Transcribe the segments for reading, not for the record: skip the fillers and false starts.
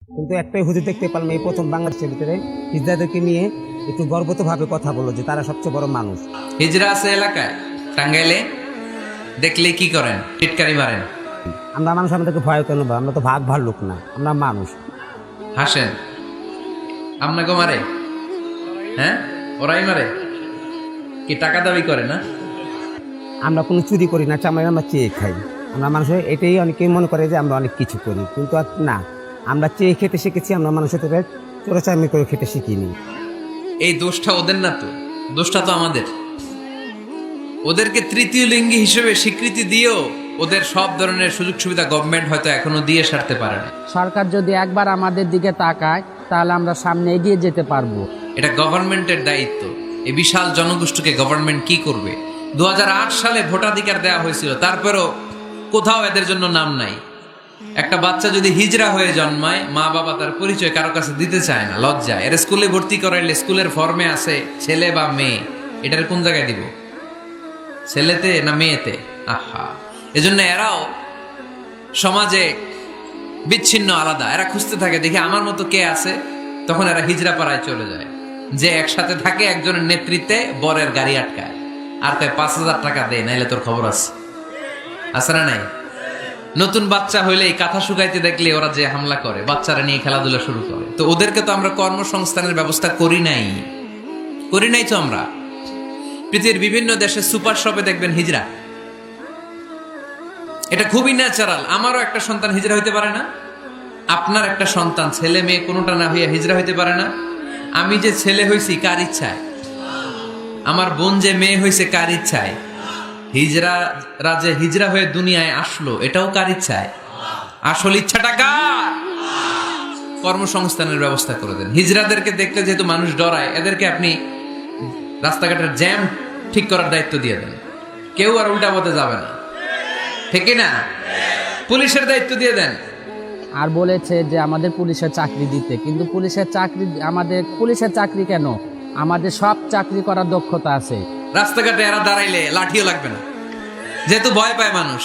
কিন্তু একটাই হুজুর দেখতে পারলাম এই প্রথম বাংলাদেশের ভিতরে হিজড়াদেরকে নিয়ে একটু গর্বিতভাবে কথা বললো যে তারা সবচেয়ে বড় মানুষ। হিজড়া আছে এলাকায় টাঙ্গাইলে, দেখলে কি করেন? টিটকারি মারেন? আমরা মানুষ, আমাদেরকে ভয় কেন বা? আমরা তো ভাগ ভাল্লুক না, আমরা মানুষ। হাসেন? আপনাকে মারে? হ্যাঁ, ওরাই মারে। কি টাকা দাবি করে না? আমরা কোনো চুরি করি না, চামাই আমরা চেয়ে খাই। আমরা মানুষের এটাই অনেকেই মনে করে যে আমরা অনেক কিছু করি, কিন্তু না, আমরা চেয়ে খেতে শিখেছি। আমরা মানুষের থেকে চোরাচামি করে খেতে শিখিনি। এই দোষটা ওদের না তো, দোষটা তো আমাদের। ওদেরকে তৃতীয় লিঙ্গি হিসেবে স্বীকৃতি দিয়েও ওদের সব ধরনের সুযোগ সুবিধা গভর্নমেন্ট হয়তো এখনো দিয়ে সারতে পারে না। সরকার যদি একবার আমাদের দিকে তাকায় তাহলে আমরা সামনে এগিয়ে যেতে পারবো। এটা গভর্নমেন্টের দায়িত্ব। এই বিশাল জনগোষ্ঠীকে গভর্নমেন্ট কি করবে? 2008 সালে ভোটাধিকার দেওয়া হয়েছিল, তারপরেও কোথাও এদের জন্য নাম নাই। একটা বাচ্চা যদি হিজড়া হয়ে জন্মায়, মা বাবা তার পরিচয় কারো কাছে দিতে চায় না, লজ্জা। এর স্কুলে ভর্তি করাইলে স্কুলের ফর্মে আছে ছেলে বা মেয়ে, এটার কোন জায়গায় দিব? ছেলেতে না মেয়েতে? আহা, এজন্য এরাও সমাজে বিচ্ছিন্ন, আলাদা। এরা খুঁজতে থাকে, দেখি আমার মতো কে আছে, তখন এরা হিজড়া পাড়ায় চলে যায়। যে একসাথে থাকে একজনের নেতৃত্বে বরের গাড়ি আটকায় আর তাই 5,000 টাকা দেয়, নাইলে তোর খবর আছে। আছে না নাই? নতুন বাচ্চা হইলে এই কাঁথা শুকাইতে দেখলে ওরা যে হামলা করে, বাচ্চারা নিয়ে খেলাধুলা শুরু করে। তো ওদেরকে তো আমরা কর্মসংস্থানের ব্যবস্থা করি নাই তো আমরা। পৃথিবীর বিভিন্ন দেশে সুপার শপে দেখবেন হিজড়া। এটা খুবই ন্যাচারাল। আমারও একটা সন্তান হিজড়া হইতে পারে না? আপনার একটা সন্তান, ছেলে মেয়ে কোনোটা না হইয়া হিজড়া হইতে পারে না? আমি যে ছেলে হইছি কার ইচ্ছায়? আমার বোন যে মেয়ে হইছে কার ইচ্ছায়? হিজড়ারা যে হিজড়া হয়ে দুনিয়ায় আসলো, এটাও কার ইচ্ছায়? আসল ইচ্ছাটা কার? কর্মসংস্থানের ব্যবস্থা করে দেন। হিজড়াদেরকে দেখতে যেহেতু মানুষ ডরায়, এদেরকে আপনি রাস্তাঘাটের জ্যাম ঠিক করার দায়িত্ব দিয়ে দেন। কেউ আর উল্টা পথে যাবে না, ঠিক না? পুলিশের দায়িত্ব দিয়ে দেন। আর বলেছে যে আমাদের পুলিশের চাকরি দিতে, কিন্তু আমাদের পুলিশের চাকরি কেন? আমাদের সব চাকরি করার দক্ষতা আছে। রাস্তাঘাটে এরা দাঁড়াইলে লাঠিও লাগবে না, যেহেতু ভয় পায় মানুষ,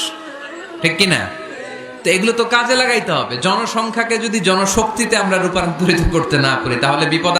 ঠিক কিনা? তো এগুলো তো কাজে লাগাইতে হবে। জনসংখ্যাকে যদি জনশক্তিতে আমরা রূপান্তরিত করতে না পারি, তাহলে বিপদ।